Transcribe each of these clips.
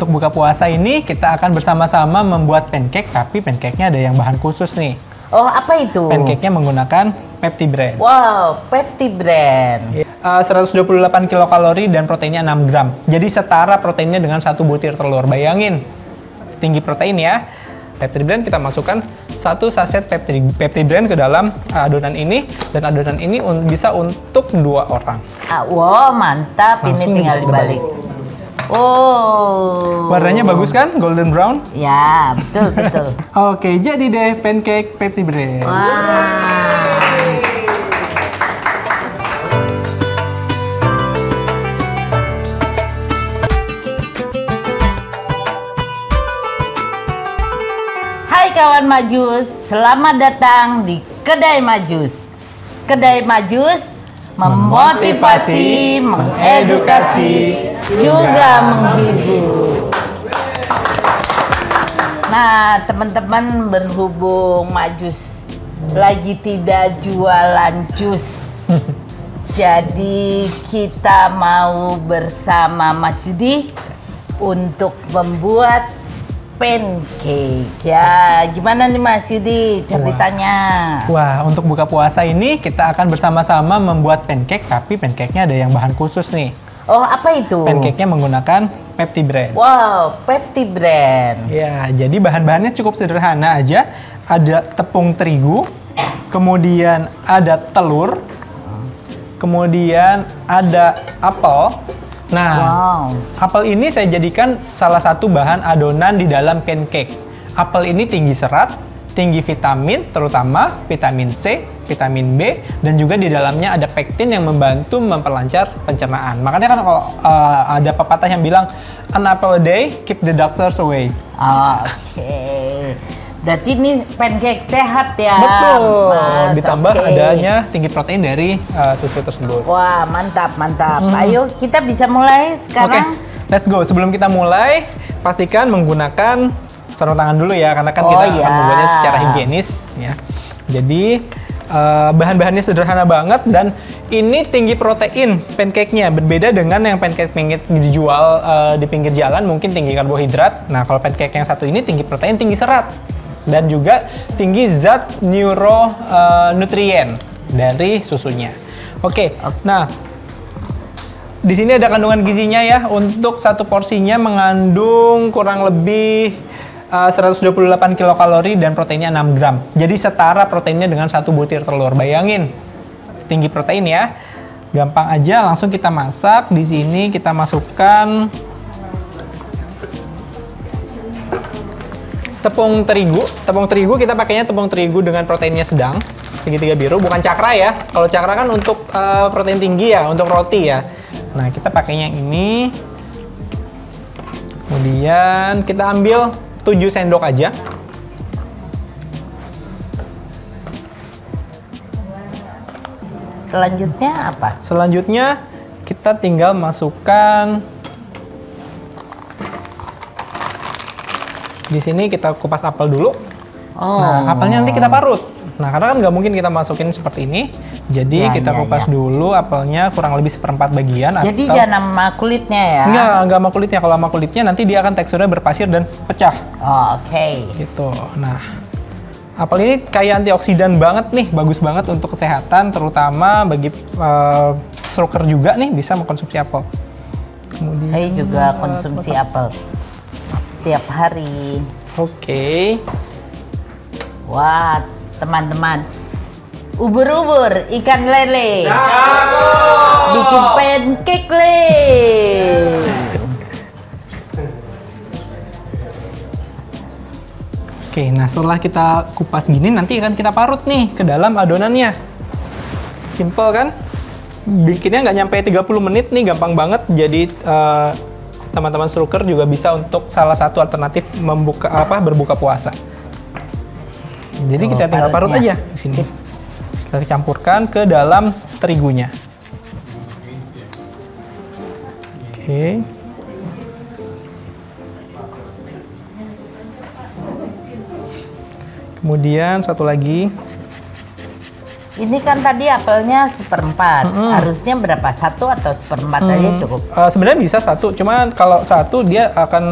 Untuk buka puasa ini kita akan bersama-sama membuat pancake, tapi pancake-nya ada yang bahan khusus nih. Oh, apa itu? Pancake-nya menggunakan Pepti Brand. Wow, Pepti Brand. 128 kilokalori dan proteinnya 6 gram. Jadi setara proteinnya dengan 1 butir telur. Bayangin, tinggi protein ya. Pepti Brand kita masukkan 1 saset Pepti Brand ke dalam adonan ini. Dan adonan ini bisa untuk 2 orang. Wow, mantap. Langsung ini tinggal bisa dibalik. Oh. Warnanya bagus kan? Golden brown? Ya, betul, betul. Oke, jadi deh pancake Pepti Brand. Wah. Hai kawan Majus, selamat datang di Kedai Majus. Kedai Majus memotivasi, mengedukasi, juga menghibur. Nah, teman-teman, berhubung Majus lagi tidak jualan jus, jadi kita mau bersama Mas Yudi untuk membuat pancake. Ya, gimana nih Mas Yudi ceritanya? Wah, untuk buka puasa ini kita akan bersama-sama membuat pancake, tapi pancake-nya ada yang bahan khusus nih. Oh, apa itu? Pancake-nya menggunakan Pepti Brand. Wow, Pepti Brand. Ya, jadi bahan-bahannya cukup sederhana aja. Ada tepung terigu, kemudian ada telur, kemudian ada apel. Nah, apel ini saya jadikan salah satu bahan adonan di dalam pancake. Apel ini tinggi serat, tinggi vitamin, terutama vitamin C, vitamin B, dan juga di dalamnya ada pektin yang membantu memperlancar pencernaan. Makanya kan kalau ada pepatah yang bilang, an apple a day, keep the doctors away. Oke. Berarti ini pancake sehat ya? Betul. Mas, ditambah adanya tinggi protein dari susu tersebut. Wah, mantap, mantap. Ayo, kita bisa mulai sekarang. Oke, let's go. Sebelum kita mulai, pastikan menggunakan sarung tangan dulu ya, karena kan kita akan membuatnya secara higienis ya. Jadi bahan-bahannya sederhana banget dan ini tinggi protein pancake-nya, berbeda dengan yang pancake dijual di pinggir jalan mungkin tinggi karbohidrat. Nah, kalau pancake yang satu ini tinggi protein, tinggi serat dan juga tinggi zat nutrien dari susunya. Oke. Nah, di sini ada kandungan gizinya ya. Untuk satu porsinya mengandung kurang lebih 128 kilokalori dan proteinnya 6 gram. Jadi setara proteinnya dengan 1 butir telur. Bayangin, tinggi protein ya. Gampang aja, langsung kita masak. Di sini kita masukkan tepung terigu. Tepung terigu kita pakainya tepung terigu dengan proteinnya sedang, segitiga biru, bukan cakra ya. Kalau cakra kan untuk protein tinggi ya, untuk roti ya. Nah, kita pakainya yang ini. Kemudian kita ambil 7 sendok aja. Selanjutnya apa? Selanjutnya kita tinggal masukkan. Di sini kita kupas apel dulu. Nah, apelnya nanti kita parut. Nah, karena kan nggak mungkin kita masukin seperti ini. Jadi kita kupas dulu apelnya kurang lebih 1/4 bagian. Jadi jangan sama kulitnya ya? Nggak sama kulitnya. Kalau sama kulitnya nanti dia akan teksturnya berpasir dan pecah. Oke. Gitu. Nah, apel ini kayak antioksidan banget nih. Bagus banget untuk kesehatan, terutama bagi stroker juga nih bisa mengkonsumsi apel. Kemudian, saya juga konsumsi apel setiap hari. Oke. Wah, teman-teman, ubur-ubur ikan lele, bikin pancake le. Oke, nah setelah kita kupas gini nanti akan kita parut nih ke dalam adonannya. Simple kan? Bikinnya nggak nyampe 30 menit nih, gampang banget. Jadi teman-teman stroker juga bisa untuk salah satu alternatif berbuka puasa. Jadi kita tinggal parut aja di sini. Kita campurkan ke dalam terigunya. Oke. Kemudian satu lagi. Ini kan tadi apelnya 1/4. Harusnya berapa? 1 atau 1/4 aja cukup? Sebenarnya bisa 1, cuman kalau 1 dia akan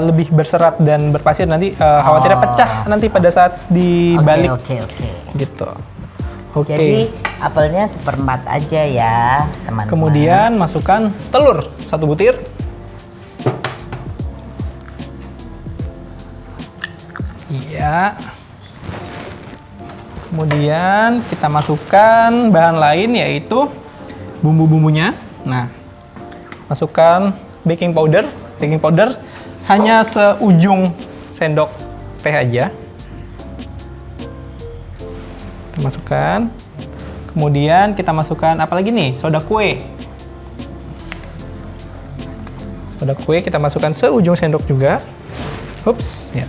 lebih berserat dan berpasir nanti khawatirnya pecah nanti pada saat dibalik. Oke. Gitu. Oke. Jadi apelnya 1/4 aja ya, teman-teman. Kemudian masukkan telur 1 butir. Iya. Kemudian kita masukkan bahan lain yaitu bumbu-bumbunya. Nah, masukkan baking powder. Baking powder hanya seujung sendok teh aja. Kita masukkan. Kemudian kita masukkan apa lagi nih? Soda kue. Soda kue kita masukkan seujung sendok juga. Ups, ya.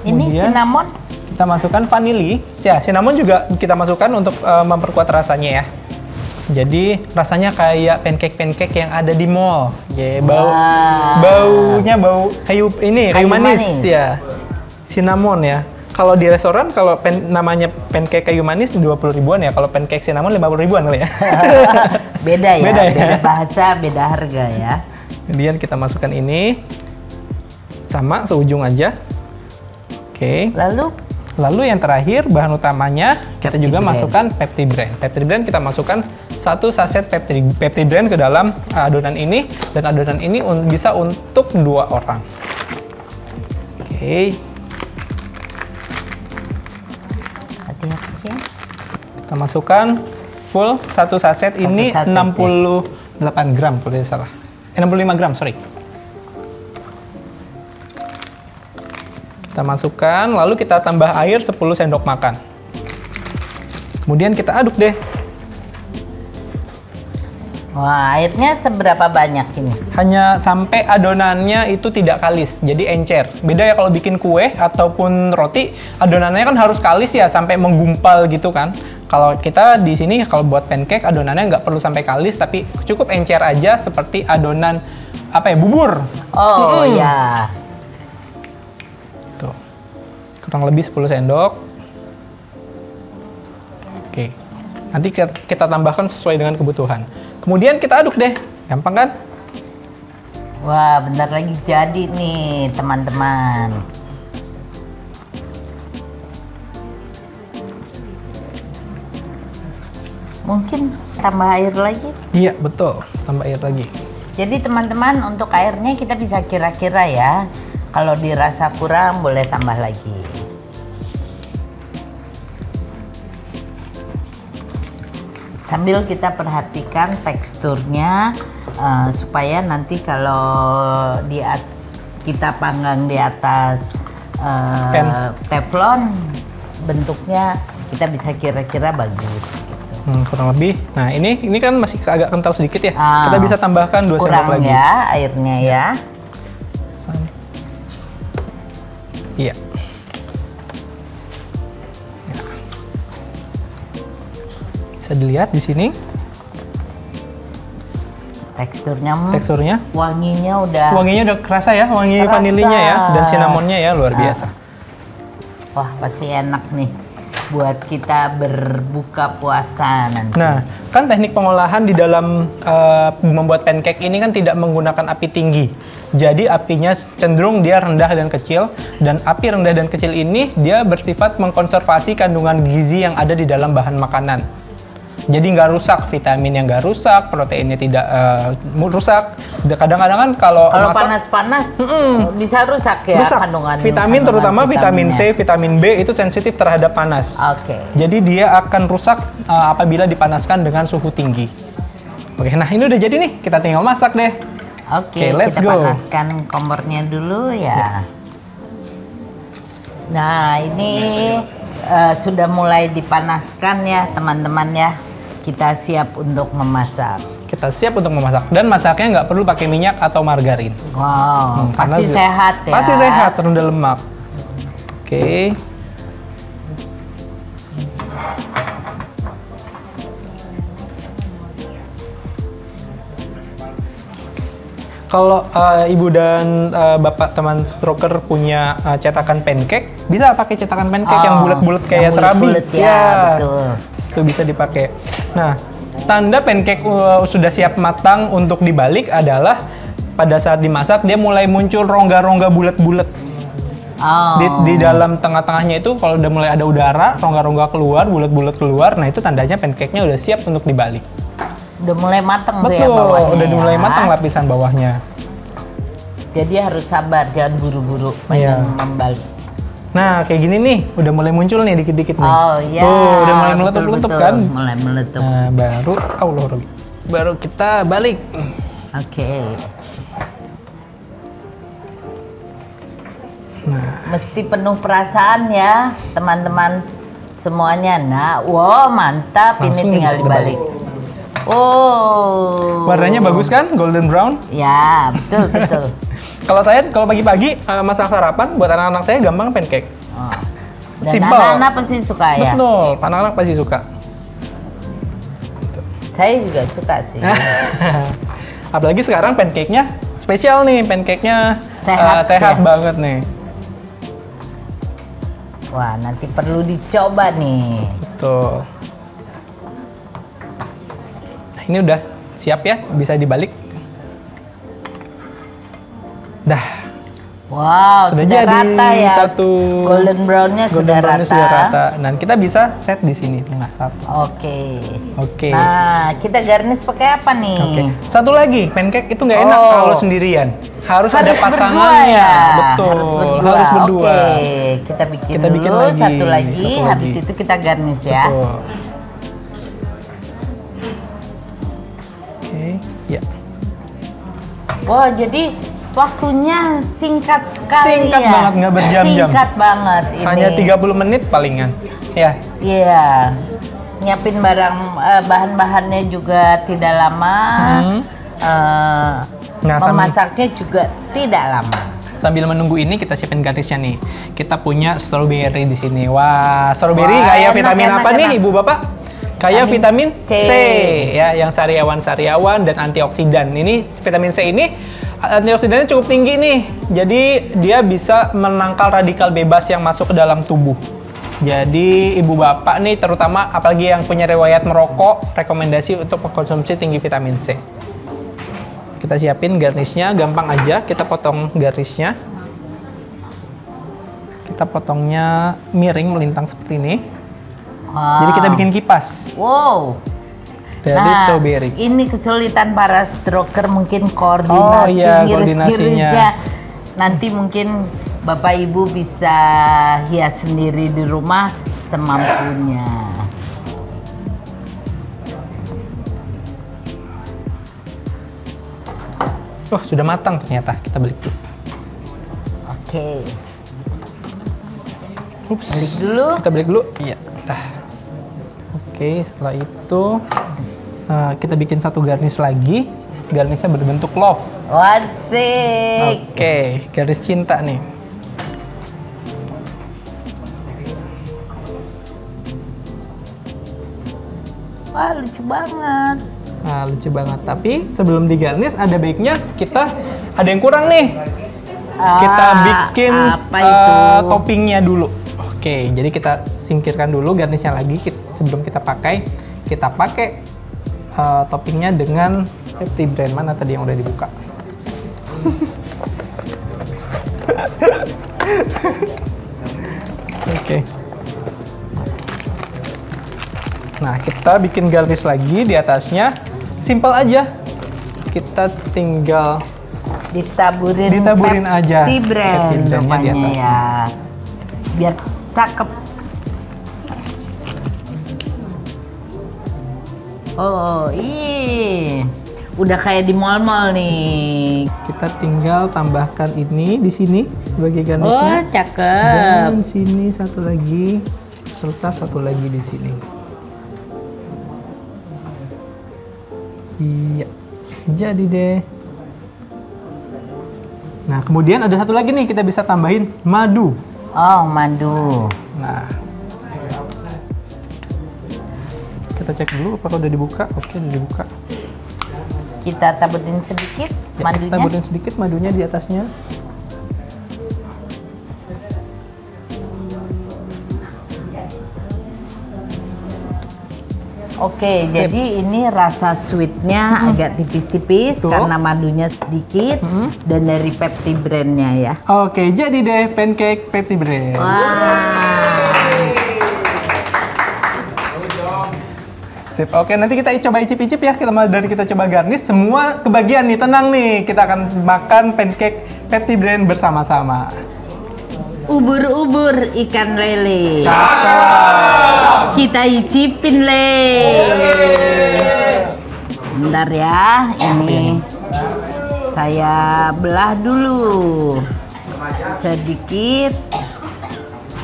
Ini cinnamon? Kita masukkan vanili. Ya, cinnamon juga kita masukkan untuk memperkuat rasanya ya. Jadi rasanya kayak pancake-pancake yang ada di mall. Ya, baunya bau kayu manis ya. Cinnamon ya. Kalau di restoran kalau namanya pancake kayu manis 20 ribuan ya. Kalau pancake cinnamon 50 ribuan kali ya. Beda ya. Beda bahasa, beda harga ya. Kemudian kita masukkan ini sama seujung aja. Oke. Lalu yang terakhir bahan utamanya kita juga masukkan Pepti Brand. Pepti Brand kita masukkan 1 saset Pepti Brand ke dalam adonan ini dan adonan ini bisa untuk 2 orang. Oke. Hati-hati. Kita masukkan full 1 saset ini 68 gram kalau tidak salah. 65 gram, sorry. Kita masukkan, lalu kita tambah air 10 sendok makan. Kemudian kita aduk deh. Wah, airnya seberapa banyak ini? Hanya sampai adonannya itu tidak kalis, jadi encer. Beda ya kalau bikin kue ataupun roti, adonannya kan harus kalis ya, sampai menggumpal gitu kan. Kalau kita di sini, kalau buat pancake, adonannya nggak perlu sampai kalis, tapi cukup encer aja seperti adonan, bubur. Oh ya. Tuh. Kurang lebih 10 sendok. Oke. Nanti kita tambahkan sesuai dengan kebutuhan. Kemudian kita aduk deh. Gampang kan? Wah, bentar lagi jadi nih, teman-teman. Mungkin tambah air lagi? Iya, betul. Tambah air lagi. Jadi teman-teman, untuk airnya kita bisa kira-kira ya. Kalau dirasa kurang, boleh tambah lagi. Sambil kita perhatikan teksturnya, supaya nanti kalau kita panggang di atas teflon, bentuknya kita bisa kira-kira bagus. Kurang lebih. Nah, ini kan masih agak kental sedikit ya. Kita bisa tambahkan 2 sendok lagi. Kurang ya airnya ya. Iya. Bisa dilihat di sini. Teksturnya. Wanginya udah kerasa ya, wangi vanilinya ya dan cinnamonnya ya luar biasa. Wah, pasti enak nih buat kita berbuka puasa nanti. Nah, kan teknik pengolahan di dalam membuat pancake ini kan tidak menggunakan api tinggi. Jadi apinya cenderung dia rendah dan kecil, dan api rendah dan kecil ini dia bersifat mengkonservasi kandungan gizi yang ada di dalam bahan makanan. Jadi nggak rusak, vitamin yang nggak rusak, proteinnya tidak rusak. Kadang-kadang kan kalau panas-panas bisa rusak ya kandungan vitamin, terutama vitamin C, vitamin B itu sensitif terhadap panas. Oke. Jadi dia akan rusak apabila dipanaskan dengan suhu tinggi. Oke, nah ini udah jadi nih, kita tinggal masak deh. Oke, let's kita go. panaskan kompornya dulu ya. Nah, ini sudah mulai dipanaskan ya teman-teman ya. Kita siap untuk memasak. Dan masaknya nggak perlu pakai minyak atau margarin. Wow, pasti sehat ya. Pasti sehat, rendah lemak. Oke. kalau ibu dan bapak teman stroker punya cetakan pancake, bisa pakai cetakan pancake yang bulat-bulat kayak serabi. Ya, betul. Itu bisa dipakai. Nah, tanda pancake sudah siap matang untuk dibalik adalah pada saat dimasak dia mulai muncul rongga-rongga bulat-bulat. Di dalam tengah-tengahnya itu kalau udah mulai ada udara, rongga-rongga keluar, bulat-bulat keluar, nah itu tandanya pancake-nya udah siap untuk dibalik. Udah mulai matang tuh Betul, ya bawahnya. udah mulai matang lapisan bawahnya. Jadi harus sabar, jangan buru-buru membalik. Nah, kayak gini nih, udah mulai muncul nih dikit-dikit nih. Oh iya. Tuh, udah mulai meletup-meletup kan? Mulai meletup. Nah, baru kita balik. Oke. Nah, mesti penuh perasaan ya, teman-teman semuanya. Nah, wow, mantap. Langsung ini tinggal dibalik. Oh. Warnanya bagus kan? Golden brown? Ya, betul, betul. Kalau pagi-pagi masak sarapan buat anak-anak saya gampang pancake. Oh. Dan Simple. anak-anak pasti suka ya? Betul, anak-anak pasti suka. Saya juga suka sih. Apalagi sekarang pancake-nya spesial nih, pancake-nya sehat banget nih. Wah, nanti perlu dicoba nih. Betul. Nah, ini udah siap ya, bisa dibalik. Dah. Wow, sudah jadi rata ya. Satu golden brownnya sudah rata. Dan kita bisa set di sini tengah satu. Oke. Nah, kita garnish pakai apa nih? Oke. Satu lagi, pancake itu nggak enak kalau sendirian. Harus ada pasangannya. Ya? Betul. Harus berdua. Oke, kita bikin dulu lagi. Satu lagi. Habis itu kita garnish ya. Betul. Oke, ya. Wah, jadi waktunya singkat sekali. Singkat banget, nggak berjam-jam. Singkat banget ini. Hanya 30 menit palingan. Ya. Iya. Nyiapin bahan-bahannya juga tidak lama. Memasaknya juga tidak lama. Sambil menunggu ini kita siapin garnishnya nih. Kita punya strawberry di sini. Wah, strawberry kayak vitamin apa nih, Ibu Bapak? Kayak vitamin C ya, yang sariawan-sariawan dan antioksidan. Ini vitamin C ini antioksidannya cukup tinggi nih. Jadi dia bisa menangkal radikal bebas yang masuk ke dalam tubuh. Jadi ibu bapak nih terutama apalagi yang punya riwayat merokok, rekomendasi untuk mengkonsumsi tinggi vitamin C. Kita siapin garnishnya, gampang aja. Kita potong garnishnya. Kita potongnya miring melintang seperti ini. Wow. Jadi kita bikin kipas. Wow. Dari strawberry. Ini kesulitan para stroker mungkin koordinasi ngiris-ngirisnya. Nanti mungkin Bapak Ibu bisa hias sendiri di rumah semampunya. Oh, sudah matang ternyata. Kita balik dulu. Oke. Ups. Balik dulu. Kita balik dulu. Iya. Dah. Oke, setelah itu kita bikin satu garnish lagi. Garnishnya berbentuk love. Wasik. Oke, garis cinta nih. Wah, lucu banget. Nah, lucu banget. Tapi sebelum digarnish ada baiknya kita ada yang kurang nih. Kita bikin toppingnya dulu. Oke, jadi kita singkirkan dulu garnishnya lagi sebelum kita pakai. Kita pakai toppingnya dengan Pepti brand mana tadi yang udah dibuka? Oke. Nah, kita bikin garnish lagi di atasnya. Simple aja. Kita tinggal ditaburin aja Pepti brand rupanya ya. Biar cakep. Oh, udah kayak di mall-mall nih. Kita tinggal tambahkan ini di sini sebagai garnishnya. Oh, cakep. Dan sini satu lagi, serta satu lagi di sini. Iya, jadi deh. Nah, kemudian ada satu lagi nih, kita bisa tambahin madu. Oh, madu. Nah, kita cek dulu apakah udah dibuka. Oke, udah dibuka. Kita taburin sedikit madunya. Taburin sedikit madunya di atasnya. Oke, jadi ini rasa sweetnya agak tipis-tipis karena madunya sedikit dan dari Pepti brandnya ya. Oke, jadi deh pancake Pepti brand. Sip, oke nanti kita coba icip-icip ya. Kita coba garnish semua kebagian nih, tenang nih. Kita akan makan pancake Pepti brand bersama-sama. Ubur-ubur ikan lele. Cakep. Kita icipin le. Sebentar ya, ini saya belah dulu sedikit.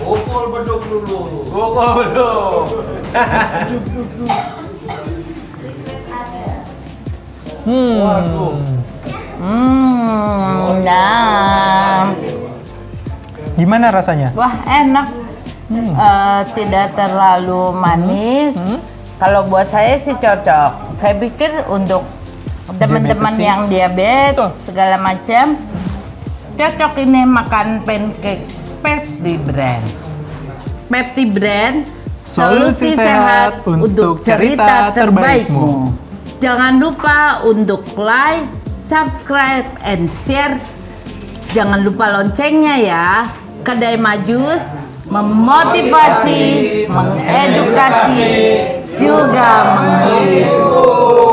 Pukul beduk dulu. Pukul beduk. Waduh. Nah. Gimana rasanya? Wah, enak. Tidak terlalu manis. Kalau buat saya sih cocok. Saya pikir untuk teman-teman yang diabetes segala macam cocok ini makan pancake Pepti brand. Pepti brand, solusi sehat untuk cerita terbaikmu. Jangan lupa untuk like, subscribe, and share. Jangan lupa loncengnya ya. Kedai Majus memotivasi, mengedukasi, juga menghibur.